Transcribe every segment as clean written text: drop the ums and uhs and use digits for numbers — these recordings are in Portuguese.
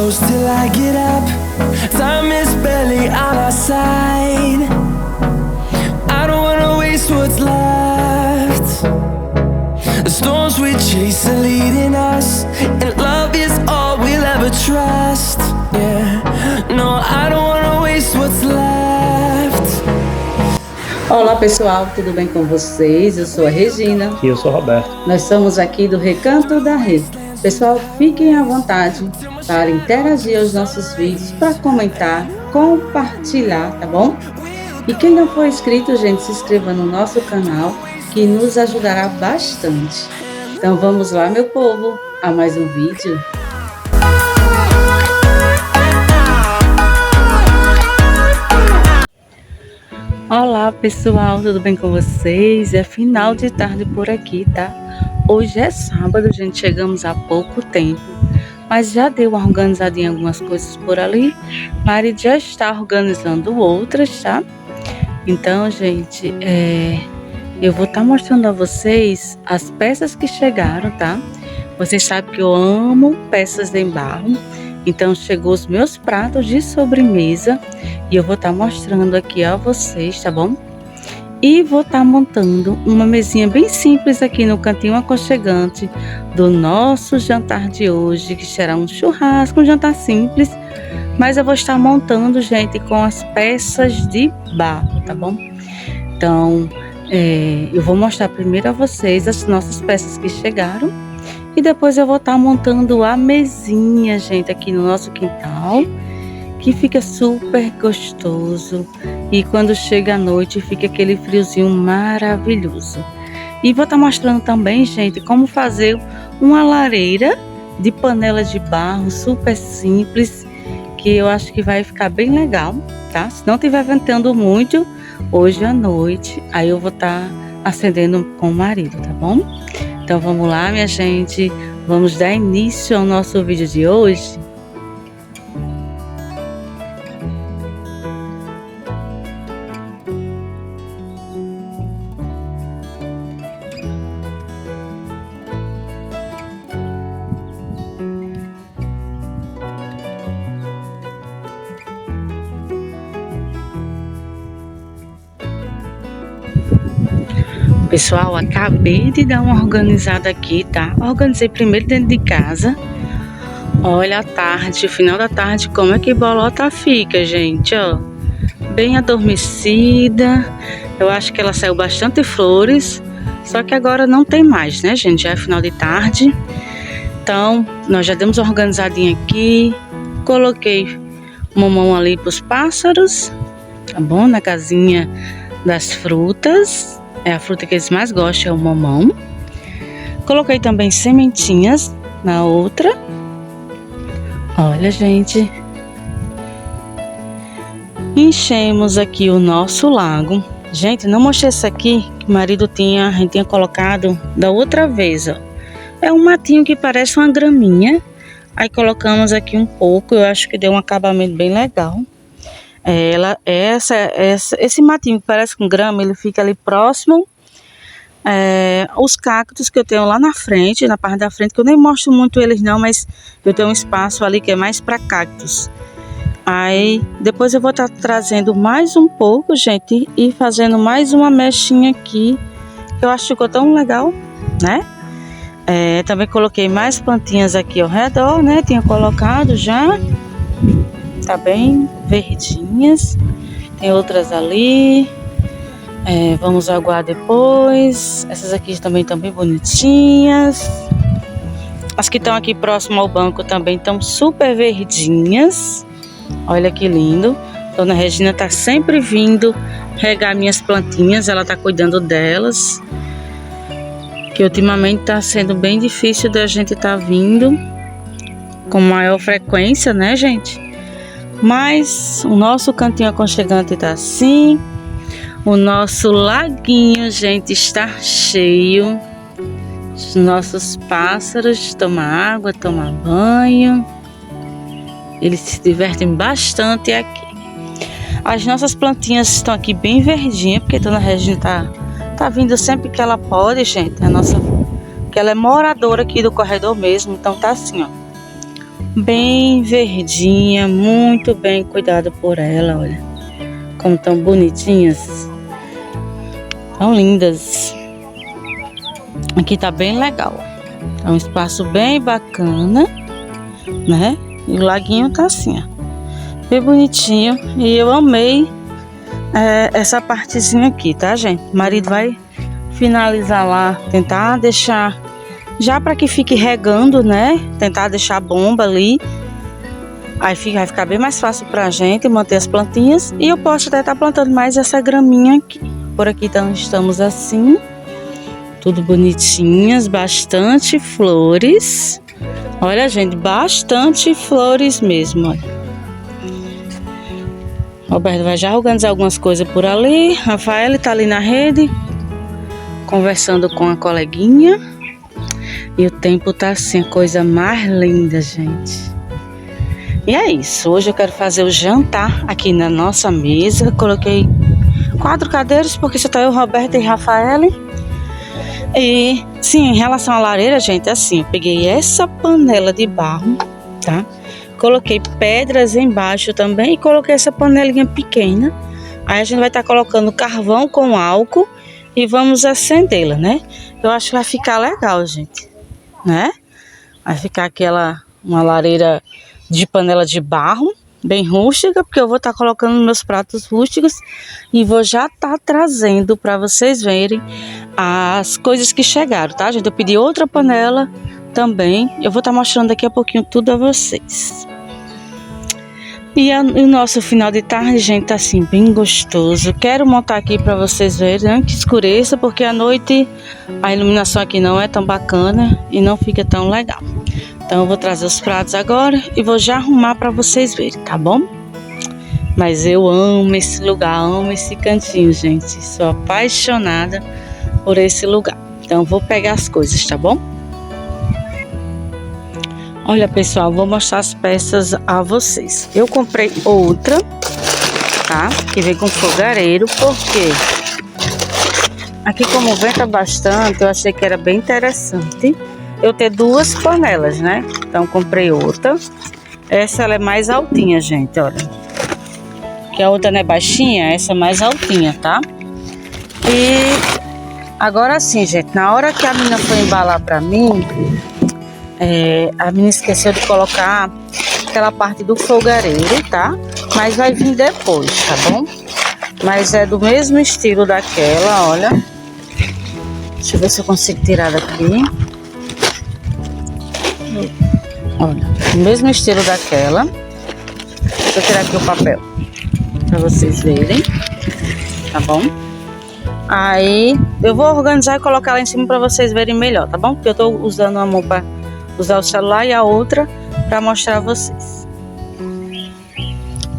close till I get up. Time is barely on our side. I don't wanna waste what's left. The storms we chase are leading us, and love is all we'll ever trust. Yeah, no, I don't wanna waste what's left. Olá pessoal, tudo bem com vocês? Eu sou a Regina. E eu sou o Roberto. Nós somos aqui do Recanto da Rê. Pessoal, fiquem à vontade para interagir aos nossos vídeos, para comentar, compartilhar, tá bom? E quem não for inscrito, gente, se inscreva no nosso canal, que nos ajudará bastante. Então vamos lá, meu povo, a mais um vídeo. Olá pessoal, tudo bem com vocês? É final de tarde por aqui, tá? Hoje é sábado, gente, chegamos há pouco tempo, mas já deu uma organizadinha em algumas coisas por ali. Marido já está organizando outras, tá? Então, gente, eu vou estar mostrando a vocês as peças que chegaram, tá? Vocês sabem que eu amo peças em barro. Então chegou os meus pratos de sobremesa e eu vou estar mostrando aqui a vocês, tá bom? E vou estar montando uma mesinha bem simples aqui no cantinho aconchegante do nosso jantar de hoje, que será um churrasco, um jantar simples, mas eu vou estar montando, gente, com as peças de barro, tá bom? Então, eu vou mostrar primeiro a vocês as nossas peças que chegaram. E depois eu vou estar montando a mesinha, gente, aqui no nosso quintal, que fica super gostoso. E quando chega a noite, fica aquele friozinho maravilhoso. E vou estar mostrando também, gente, como fazer uma lareira de panela de barro super simples, que eu acho que vai ficar bem legal, tá? Se não estiver ventando muito, hoje à noite, aí eu vou estar acendendo com o marido, tá bom? Então vamos lá, minha gente, vamos dar início ao nosso vídeo de hoje. Pessoal, acabei de dar uma organizada aqui, tá? Organizei primeiro dentro de casa. Olha a tarde, o final da tarde, como é que bolota fica, gente, ó. Bem adormecida. Eu acho que ela saiu bastante flores. Só que agora não tem mais, né, gente? Já é final de tarde. Então, nós já demos uma organizadinha aqui. Coloquei mamão ali para os pássaros, tá bom? Na casinha das frutas. É a fruta que eles mais gostam, é o mamão. Coloquei também sementinhas na outra. Olha, gente. Enchemos aqui o nosso lago. Gente, não mostrei isso aqui que o marido a gente tinha colocado da outra vez, ó. É um matinho que parece uma graminha. Aí colocamos aqui um pouco, eu acho que deu um acabamento bem legal. Esse matinho que parece com grama, ele fica ali próximo os cactos que eu tenho lá na frente, na parte da frente, que eu nem mostro muito eles não, mas eu tenho um espaço ali que é mais para cactos. Aí depois eu vou estar trazendo mais um pouco, gente, e fazendo mais uma mechinha aqui, que eu acho que ficou tão legal, né? Também coloquei mais plantinhas aqui ao redor, né? Tinha colocado já. Tá bem verdinhas. Tem outras ali. Vamos aguar depois. Essas aqui também estão bem bonitinhas. As que estão aqui próximo ao banco também estão super verdinhas. Olha que lindo. Dona Regina tá sempre vindo regar minhas plantinhas. Ela tá cuidando delas, que ultimamente tá sendo bem difícil da gente tá vindo com maior frequência, né, gente? Mas o nosso cantinho aconchegante tá assim. O nosso laguinho, gente, está cheio. Os nossos pássaros tomam água, tomam banho. Eles se divertem bastante aqui. As nossas plantinhas estão aqui bem verdinhas, porque a Dona Regina tá vindo sempre que ela pode, gente. Que ela é moradora aqui do corredor mesmo, então tá assim, ó. bem verdinha, muito bem cuidado por ela, olha. Como tão bonitinhas. Tão lindas. Aqui tá bem legal. É um espaço bem bacana, né? E o laguinho tá assim, ó, bem bonitinho. E eu amei essa partezinha aqui, tá, gente? O marido vai finalizar lá, tentar deixar já para que fique regando, né? Tentar deixar a bomba ali. Aí vai ficar bem mais fácil pra gente manter as plantinhas. E eu posso até estar plantando mais essa graminha aqui. Por aqui então estamos assim, tudo bonitinhas, bastante flores. Olha, gente, bastante flores mesmo, olha. Roberto vai já organizar algumas coisas por ali. Rafael tá ali na rede, conversando com a coleguinha. E o tempo tá assim, a coisa mais linda, gente. E é isso, hoje eu quero fazer o jantar aqui na nossa mesa. Coloquei 4 cadeiras, porque só tá eu, Roberto e Rafael. E sim, em relação à lareira, gente, assim, eu peguei essa panela de barro, tá? Coloquei pedras embaixo também e coloquei essa panelinha pequena. Aí a gente vai estar colocando carvão com álcool e vamos acendê-la, né? Eu acho que vai ficar legal, gente, né? Vai ficar uma lareira de panela de barro, bem rústica, porque eu vou estar colocando meus pratos rústicos e vou já estar trazendo para vocês verem as coisas que chegaram, tá, gente? Eu pedi outra panela também, eu vou estar mostrando daqui a pouquinho tudo a vocês. E o nosso final de tarde, gente, tá assim, bem gostoso. Quero montar aqui para vocês verem, antes que escureça, porque à noite a iluminação aqui não é tão bacana e não fica tão legal. Então eu vou trazer os pratos agora e vou já arrumar para vocês verem, tá bom? Mas eu amo esse lugar, amo esse cantinho, gente. Sou apaixonada por esse lugar. Então vou pegar as coisas, tá bom? Olha, pessoal, vou mostrar as peças a vocês. Eu comprei outra, tá? Que vem com fogareiro, porque aqui como venta bastante, eu achei que era bem interessante eu ter 2 panelas, né? Então comprei outra. Essa ela é mais altinha, gente, olha. Que a outra não é baixinha, essa é mais altinha, tá? E agora sim, gente, na hora que a menina foi embalar pra mim, a menina esqueceu de colocar aquela parte do fogareiro, tá? Mas vai vir depois, tá bom? Mas é do mesmo estilo daquela, olha. Deixa eu ver se eu consigo tirar daqui. Olha, do mesmo estilo daquela. Deixa eu tirar aqui o papel pra vocês verem, tá bom? Aí eu vou organizar e colocar lá em cima pra vocês verem melhor, tá bom? Porque eu tô usando uma mão pra usar o celular e a outra para mostrar a vocês.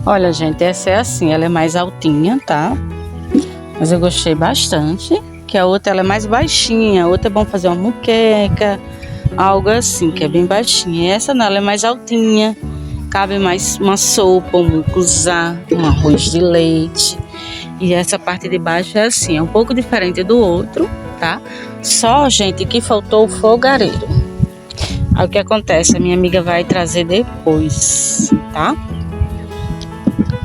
Olha, gente, essa é assim, ela é mais altinha, tá? Mas eu gostei bastante. Que a outra ela é mais baixinha, a outra é bom fazer uma muqueca, algo assim, que é bem baixinha. E essa não, ela é mais altinha, cabe mais uma sopa, um mucuzá, um arroz de leite. E essa parte de baixo é assim, é um pouco diferente do outro, tá? Só, gente, que faltou o fogareiro. Aí o que acontece? A minha amiga vai trazer depois, tá?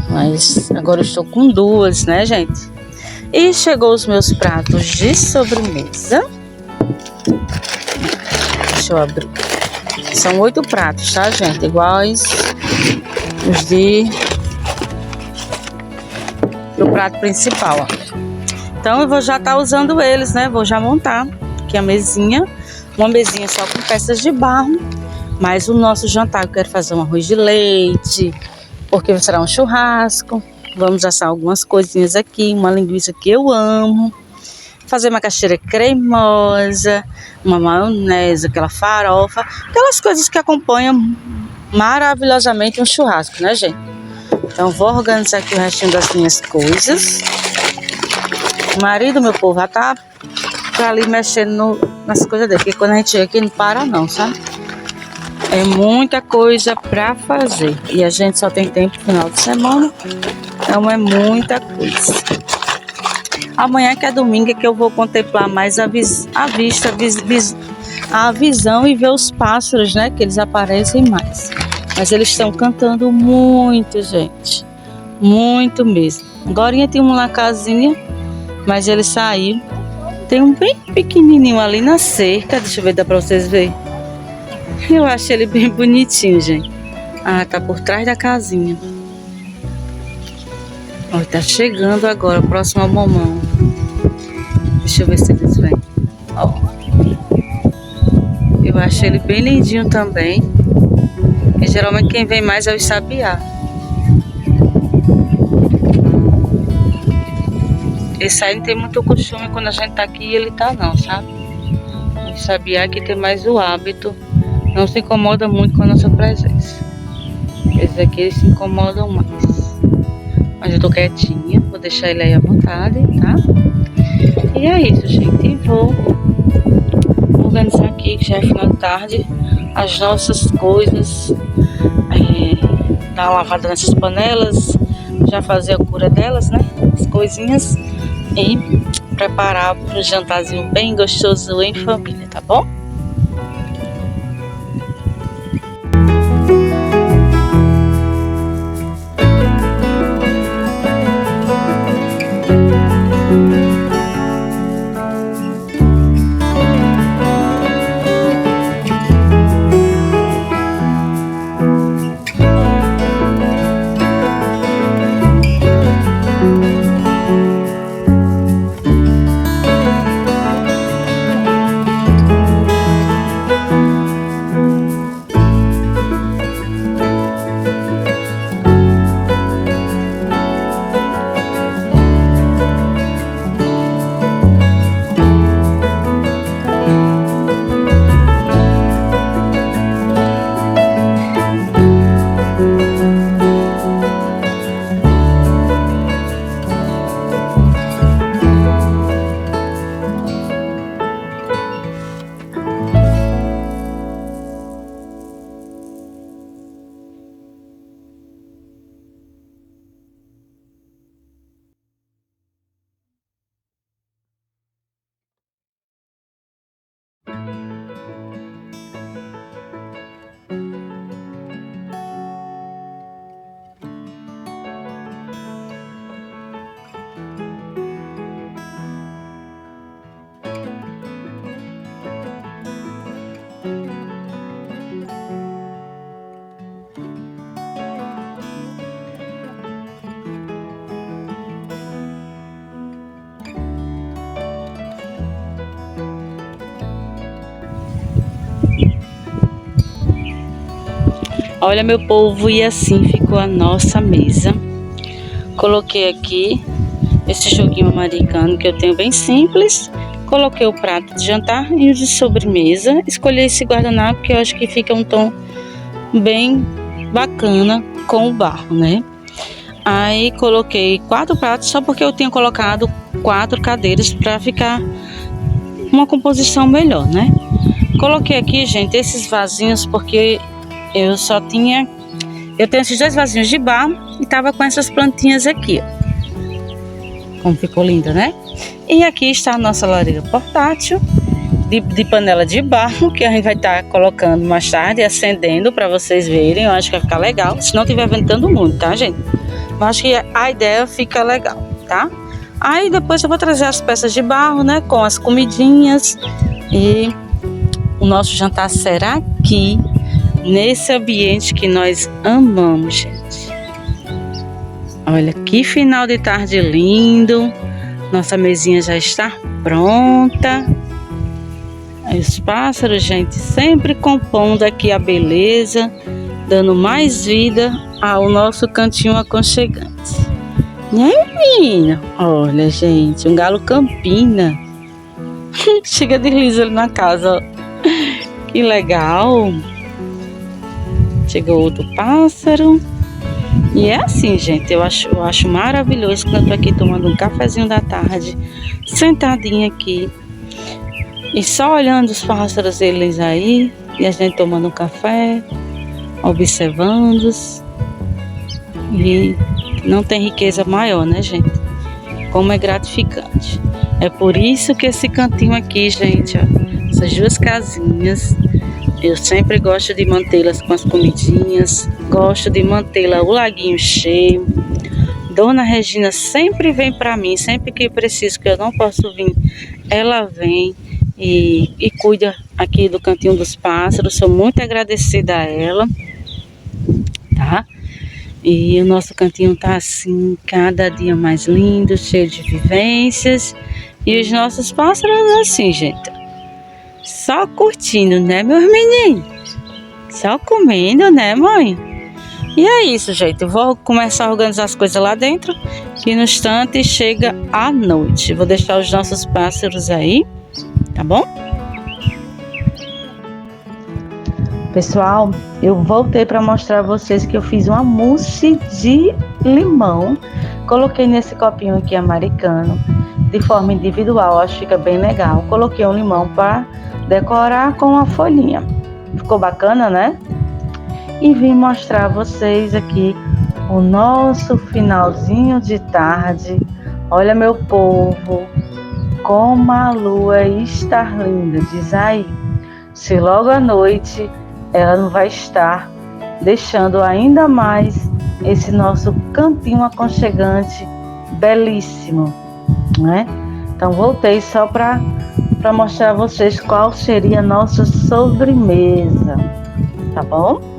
Mas agora eu estou com 2, né, gente? E chegou os meus pratos de sobremesa. Deixa eu abrir. São 8 pratos, tá, gente? Iguais os do prato principal, ó. Então eu vou já estar usando eles, né? Vou já montar aqui a mesinha. Uma mesinha só com peças de barro. Mas o nosso jantar, eu quero fazer um arroz de leite, porque será um churrasco. Vamos assar algumas coisinhas aqui, uma linguiça que eu amo. Fazer uma macaxeira cremosa, uma maionese, aquela farofa. Aquelas coisas que acompanham maravilhosamente um churrasco, né, gente? Então vou organizar aqui o restinho das minhas coisas. O marido, meu povo, já tá ali mexendo nas coisas dele, porque quando a gente chega aqui não para não, sabe? É muita coisa pra fazer e a gente só tem tempo no final de semana, então é muita coisa. Amanhã, que é domingo, é que eu vou contemplar mais a visão e ver os pássaros, né, que eles aparecem mais. Mas eles estão cantando muito, gente. Muito mesmo. Agora tem uma casinha, mas ele saiu. Tem um bem pequenininho ali na cerca. Deixa eu ver, dá pra vocês verem. Eu acho ele bem bonitinho, gente. Ah, tá por trás da casinha. Ó, tá chegando agora, próximo ao mamão. Deixa eu ver se eles vêm. Ó. Eu acho ele bem lindinho também. E geralmente quem vem mais é o sabiá. Esse aí não tem muito costume quando a gente tá aqui, ele tá não, sabe? O sabiá que tem mais o hábito, não se incomoda muito com a nossa presença. Esses aqui eles se incomodam mais. Mas eu tô quietinha, vou deixar ele aí à vontade, tá? E é isso, gente. E vou organizar aqui, que já é final de tarde, as nossas coisas. Dar uma lavada nessas panelas, já fazer a cura delas, né? As coisinhas. E preparar para um jantarzinho bem gostoso em família, tá bom? Olha, meu povo, e assim ficou a nossa mesa. Coloquei aqui esse joguinho americano que eu tenho bem simples. Coloquei o prato de jantar e o de sobremesa. Escolhi esse guardanapo que eu acho que fica um tom bem bacana com o barro, né? Aí coloquei 4 pratos só porque eu tinha colocado 4 cadeiras para ficar uma composição melhor, né? Coloquei aqui, gente, esses vasinhos porque eu tenho esses 2 vasinhos de barro e tava com essas plantinhas aqui, ó. Como ficou linda, né? E aqui está a nossa lareira portátil de panela de barro, que a gente vai estar colocando mais tarde, acendendo para vocês verem. Eu acho que vai ficar legal, se não estiver ventando muito, tá, gente? Eu acho que a ideia fica legal, tá? Aí depois eu vou trazer as peças de barro, né, com as comidinhas, e o nosso jantar será aqui, nesse ambiente que nós amamos, gente. Olha que final de tarde lindo. Nossa mesinha já está pronta. Os pássaros, gente, sempre compondo aqui a beleza, dando mais vida ao nosso cantinho aconchegante. Né, menina? Olha, gente, um galo campina. Chega de riso ali na casa, ó. Que legal. Chegou outro pássaro. E é assim, gente, eu acho maravilhoso quando eu tô aqui tomando um cafezinho da tarde, sentadinha aqui, e só olhando os pássaros, eles aí, e a gente tomando um café, observando-os. E não tem riqueza maior, né, gente? Como é gratificante. É por isso que esse cantinho aqui, gente, ó, essas 2 casinhas, Eu sempre gosto de mantê-las com as comidinhas, gosto de mantê-la o laguinho cheio. Dona Regina sempre vem para mim, sempre que preciso, que eu não posso vir, ela vem e cuida aqui do Cantinho dos Pássaros. Sou muito agradecida a ela, tá? E o nosso cantinho tá assim, cada dia mais lindo, cheio de vivências. E os nossos pássaros assim, gente, só curtindo, né, meus meninos? Só comendo, né, mãe? E é isso, gente. Eu vou começar a organizar as coisas lá dentro, que no instante chega a noite. Vou deixar os nossos pássaros aí, tá bom? Pessoal, eu voltei para mostrar a vocês que eu fiz uma mousse de limão. Coloquei nesse copinho aqui americano, de forma individual, acho que fica bem legal. Coloquei um limão para decorar com uma folhinha. Ficou bacana, né? E vim mostrar a vocês aqui o nosso finalzinho de tarde. Olha, meu povo, como a lua está linda, diz aí. Se logo à noite ela não vai estar deixando ainda mais esse nosso cantinho aconchegante, belíssimo, né? Então voltei só para mostrar a vocês qual seria a nossa sobremesa, tá bom?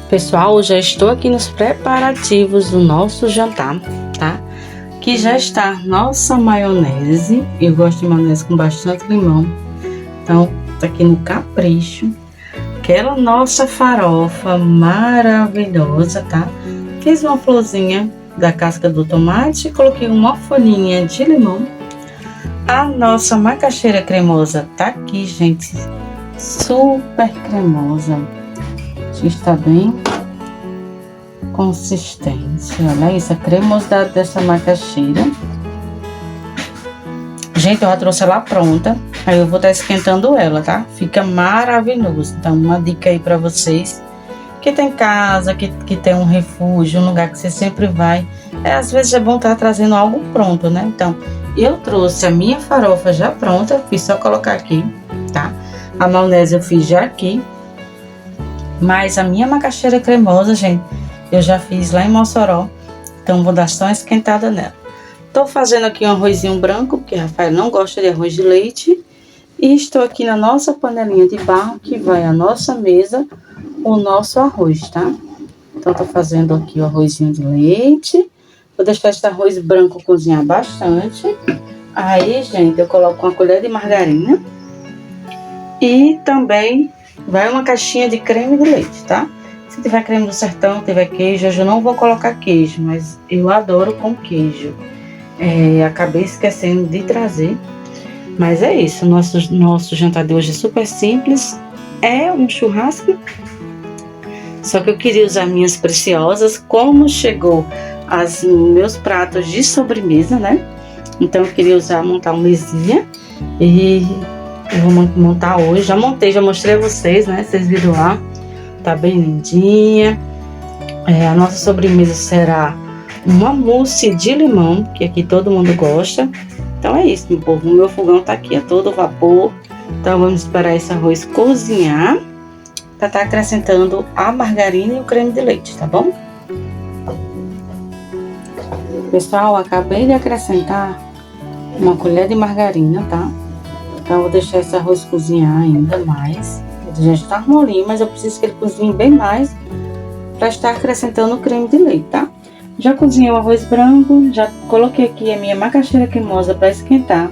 Pessoal, já estou aqui nos preparativos do nosso jantar, tá? Que já está nossa maionese. Eu gosto de maionese com bastante limão. Então, tá aqui no capricho. Aquela nossa farofa maravilhosa, tá? Fiz uma florzinha da casca do tomate, coloquei uma folhinha de limão. A nossa macaxeira cremosa tá aqui, gente. Super cremosa. Está bem consistente. Olha isso, a cremosidade dessa macaxeira. Gente, eu já trouxe ela pronta. Aí eu vou estar esquentando ela, tá? Fica maravilhoso. Então, uma dica aí pra vocês que tem casa, que tem um refúgio, um lugar que você sempre vai. Às vezes é bom estar trazendo algo pronto, né? Então, eu trouxe a minha farofa já pronta. Fiz só colocar aqui, tá? A maionese eu fiz já aqui. Mas a minha macaxeira cremosa, gente, eu já fiz lá em Mossoró. Então vou dar só uma esquentada nela. Tô fazendo aqui um arrozinho branco, porque Rafael não gosta de arroz de leite. E estou aqui na nossa panelinha de barro, que vai à nossa mesa, o nosso arroz, tá? Então tô fazendo aqui o arrozinho de leite. Vou deixar esse arroz branco cozinhar bastante. Aí, gente, eu coloco uma colher de margarina. E também vai uma caixinha de creme de leite, tá? Se tiver creme do sertão, tiver queijo, hoje eu não vou colocar queijo, mas eu adoro com queijo. Acabei esquecendo de trazer. Mas é isso, nosso jantar de hoje é super simples. É um churrasco. Só que eu queria usar minhas preciosas, como chegou os meus pratos de sobremesa, né? Então eu queria montar uma mesinha e eu vou montar hoje. Já montei, já mostrei a vocês, né? Vocês viram lá. Tá bem lindinha. A nossa sobremesa será uma mousse de limão, que aqui todo mundo gosta. Então é isso, meu povo. O meu fogão tá aqui a todo vapor. Então vamos esperar esse arroz cozinhar para estar acrescentando a margarina e o creme de leite, tá bom? Pessoal, acabei de acrescentar uma colher de margarina, tá? Então eu vou deixar esse arroz cozinhar ainda mais. Ele já está molinho, mas eu preciso que ele cozinhe bem mais para estar acrescentando o creme de leite, tá? Já cozinhei o arroz branco, já coloquei aqui a minha macaxeira cremosa para esquentar.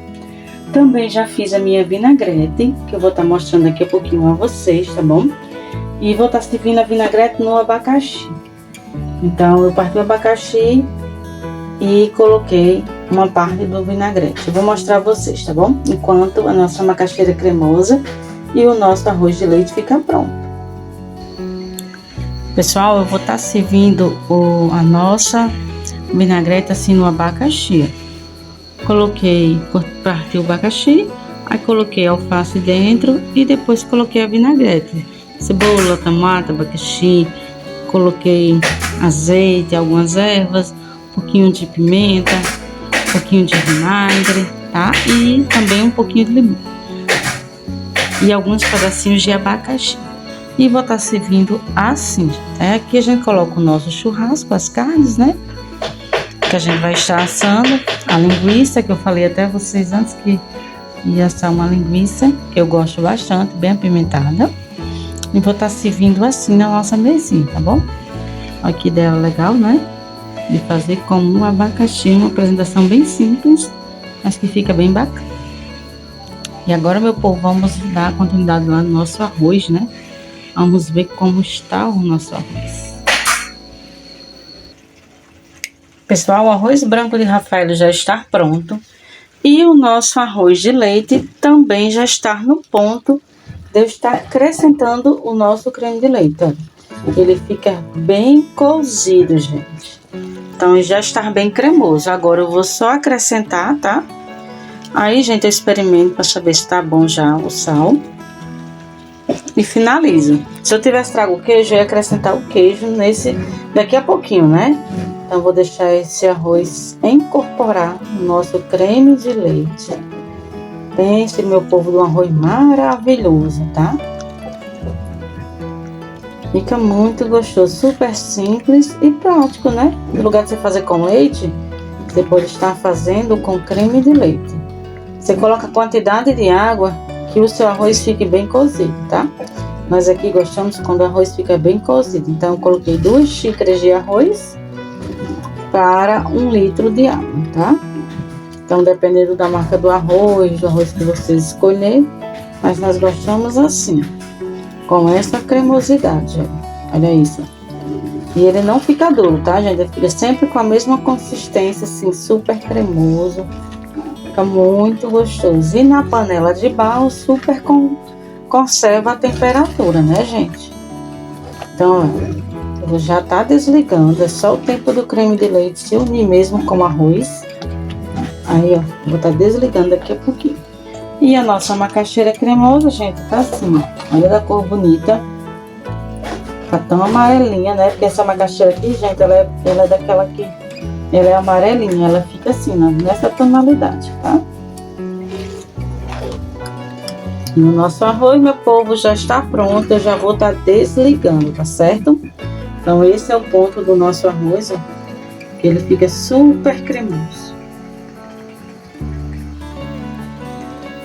Também já fiz a minha vinagrete, que eu vou estar mostrando daqui a pouquinho a vocês, tá bom? E vou estar servindo a vinagrete no abacaxi. Então eu parti o abacaxi e coloquei uma parte do vinagrete. Eu vou mostrar a vocês, tá bom? Enquanto a nossa macaxeira cremosa e o nosso arroz de leite fica pronto. Pessoal, eu vou estar servindo a nossa vinagrete assim no abacaxi. Coloquei, parti o abacaxi, aí coloquei alface dentro e depois coloquei a vinagrete. Cebola, tomate, abacaxi, coloquei azeite, algumas ervas, um pouquinho de pimenta, um pouquinho de vinagre, tá? E também um pouquinho de limão. E alguns pedacinhos de abacaxi. E vou estar servindo assim. Aqui a gente coloca o nosso churrasco, as carnes, né? Que a gente vai estar assando. A linguiça, que eu falei até a vocês antes que ia assar uma linguiça, que eu gosto bastante, bem apimentada. E vou estar servindo assim na nossa mesinha, tá bom? Olha que ideia legal, né? De fazer com um abacaxi, uma apresentação bem simples, mas que fica bem bacana. E agora, meu povo, vamos dar continuidade lá no nosso arroz, né? Vamos ver como está o nosso arroz. Pessoal, o arroz branco de Rafael já está pronto. E o nosso arroz de leite também já está no ponto de eu estar acrescentando o nosso creme de leite. Ó. Ele fica bem cozido, gente. Então, já está bem cremoso. Agora eu vou só acrescentar, tá? Aí, gente, eu experimento para saber se tá bom já o sal. E finalizo. Se eu tivesse trago o queijo, eu ia acrescentar o queijo daqui a pouquinho, né? Então, vou deixar esse arroz incorporar no nosso creme de leite. Pense, meu povo, de um arroz maravilhoso, tá? Fica muito gostoso, super simples e prático, né? No lugar de você fazer com leite, você pode estar fazendo com creme de leite. Você coloca a quantidade de água que o seu arroz fique bem cozido, tá? Nós aqui gostamos quando o arroz fica bem cozido. Então, eu coloquei 2 xícaras de arroz para 1 litro de água, tá? Então, dependendo da marca do arroz que vocês escolherem, mas nós gostamos assim, com essa cremosidade, ó. Olha isso. E ele não fica duro, tá, gente? Ele fica sempre com a mesma consistência, assim, super cremoso. Fica muito gostoso. E na panela de barro, super conserva a temperatura, né, gente? Então, ó, já tá desligando. É só o tempo do creme de leite se unir mesmo com o arroz. Aí, ó, vou estar desligando daqui a pouquinho. E a nossa macaxeira cremosa, gente, tá assim, ó. Olha da cor bonita. Tá tão amarelinha, né? Porque essa macaxeira aqui, gente, ela é daquela que... Ela é amarelinha, ela fica assim, ó, nessa tonalidade, tá? E o nosso arroz, meu povo, já está pronto. Eu já vou estar desligando, tá certo? Então, esse é o ponto do nosso arroz, ó. Que ele fica super cremoso.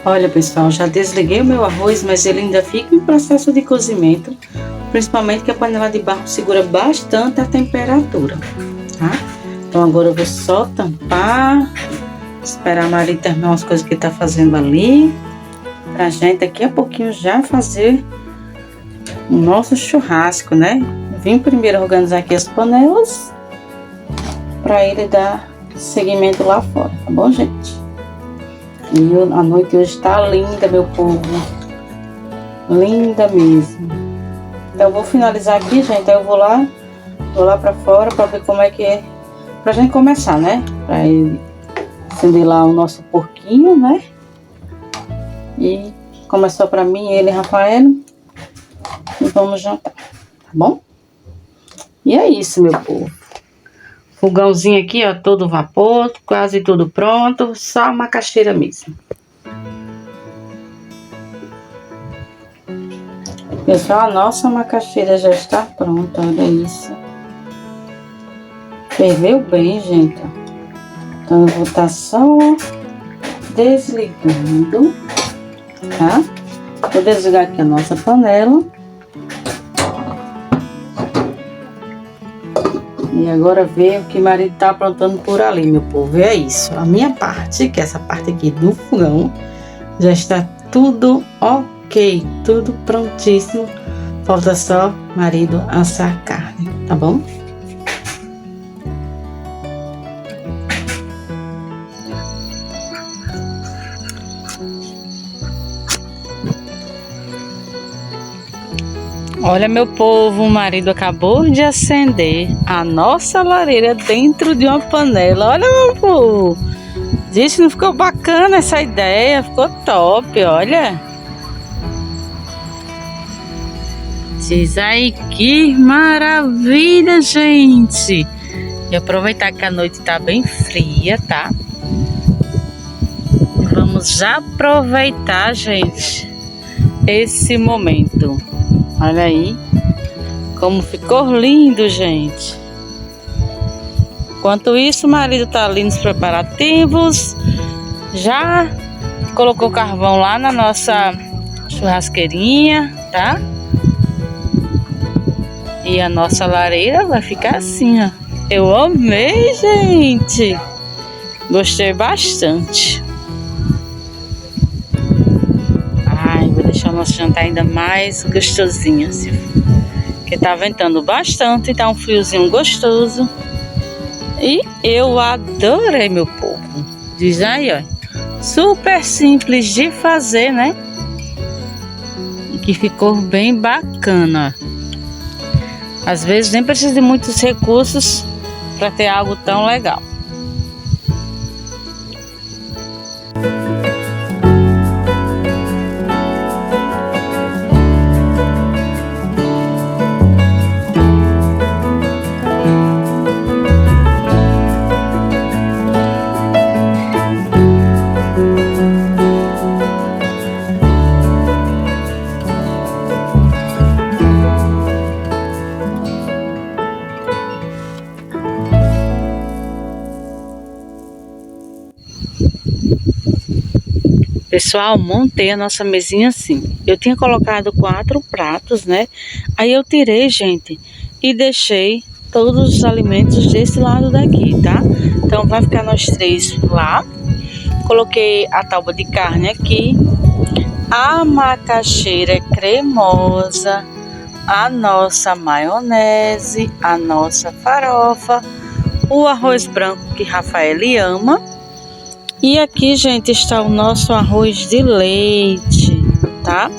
Olha, pessoal, já desliguei o meu arroz, mas ele ainda fica em processo de cozimento. Principalmente que a panela de barro segura bastante a temperatura, tá? Então, agora eu vou só tampar, esperar a Maria terminar as coisas que tá fazendo ali, pra gente daqui a pouquinho já fazer o nosso churrasco, né? Vim primeiro organizar aqui as panelas, pra ele dar seguimento lá fora, tá bom, gente? E a noite hoje tá linda, meu povo, linda mesmo. Então, eu vou finalizar aqui, gente, aí eu vou lá pra fora pra ver como é que é. Pra gente começar, né? Pra ele acender lá o nosso porquinho, né? E começou pra mim, ele e Rafael. E vamos jantar, tá bom? E é isso, meu povo. Fogãozinho aqui, ó, todo vapor, quase tudo pronto. Só a macaxeira mesmo. Pessoal, a nossa macaxeira já está pronta, olha isso. Ferveu bem, gente. Então, eu vou estar só desligando, tá? Vou desligar aqui a nossa panela. E agora ver o que o marido tá aprontando por ali, meu povo. É isso. A minha parte, que é essa parte aqui do fogão, já está tudo ok. Tudo prontíssimo. Falta só o marido assar a carne, tá bom? Olha, meu povo, o marido acabou de acender a nossa lareira dentro de uma panela. Olha, meu povo. Disse que não ficou bacana essa ideia, ficou top, olha. Diz aí que maravilha, gente. E aproveitar que a noite tá bem fria, tá? Vamos aproveitar, gente, esse momento. Olha aí como ficou lindo, gente. Enquanto isso, o marido tá ali nos preparativos. Já colocou carvão lá na nossa churrasqueirinha, tá? E a nossa lareira vai ficar assim, ó. Eu amei, gente. Gostei bastante. Ai, vou deixar o nosso jantar ainda mais gostosinho, assim. Porque tá ventando bastante, tá um friozinho gostoso. E eu adorei, meu povo. Diz aí, ó. Super simples de fazer, né? E que ficou bem bacana. Às vezes nem precisa de muitos recursos para ter algo tão legal. Pessoal, montei a nossa mesinha assim. Eu tinha colocado 4 pratos, né? Aí eu tirei, gente, e deixei todos os alimentos desse lado daqui, tá? Então vai ficar nós 3 lá. Coloquei a tábua de carne aqui. A macaxeira cremosa. A nossa maionese. A nossa farofa. O arroz branco que Rafael ama. E aqui, gente, está o nosso arroz de leite, tá?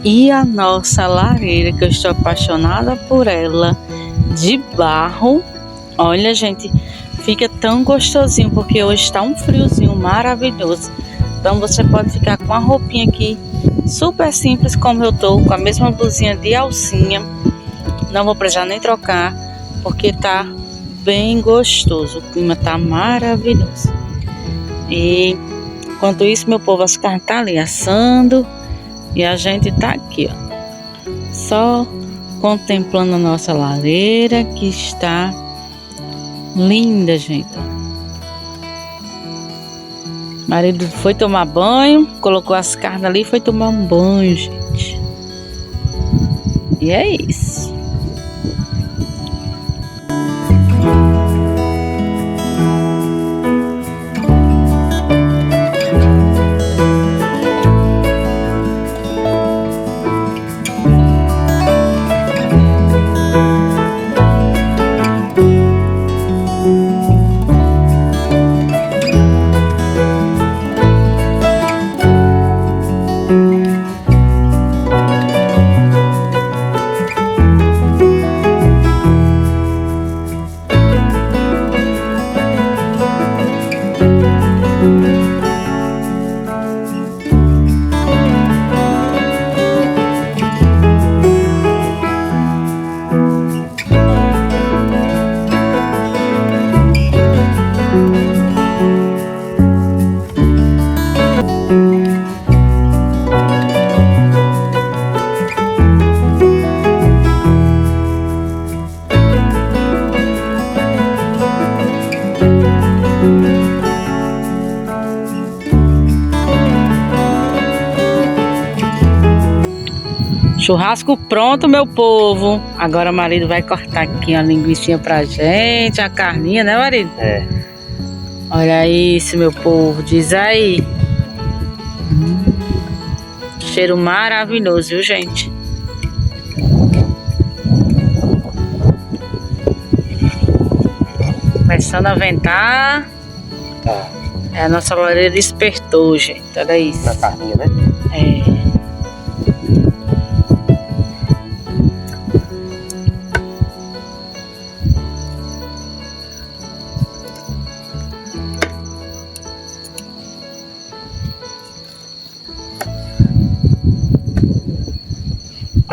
E a nossa lareira, que eu estou apaixonada por ela, de barro. Olha, gente, fica tão gostosinho, porque hoje está um friozinho maravilhoso. Então você pode ficar com a roupinha aqui, super simples como eu tô, com a mesma blusinha de alcinha. Não vou precisar nem trocar, porque tá bem gostoso. O clima tá maravilhoso. E enquanto isso, meu povo, as carnes tá ali assando e a gente tá aqui, ó, só contemplando a nossa lareira, que está linda, gente. O marido foi tomar banho, colocou as carnes ali e foi tomar um banho, gente. E é isso. Churrasco pronto, meu povo. Agora o marido vai cortar aqui uma linguiça pra gente, a carninha, né, marido? É. Olha isso, meu povo. Diz aí. Cheiro maravilhoso, viu, gente? Começando a ventar. Tá. É, a nossa lareira despertou, gente. Olha isso. Na carninha, né? É.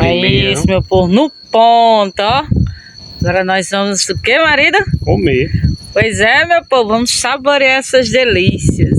É isso, meu povo, no ponto, ó. Agora nós vamos o que, marido? Comer. Pois é, meu povo, vamos saborear essas delícias.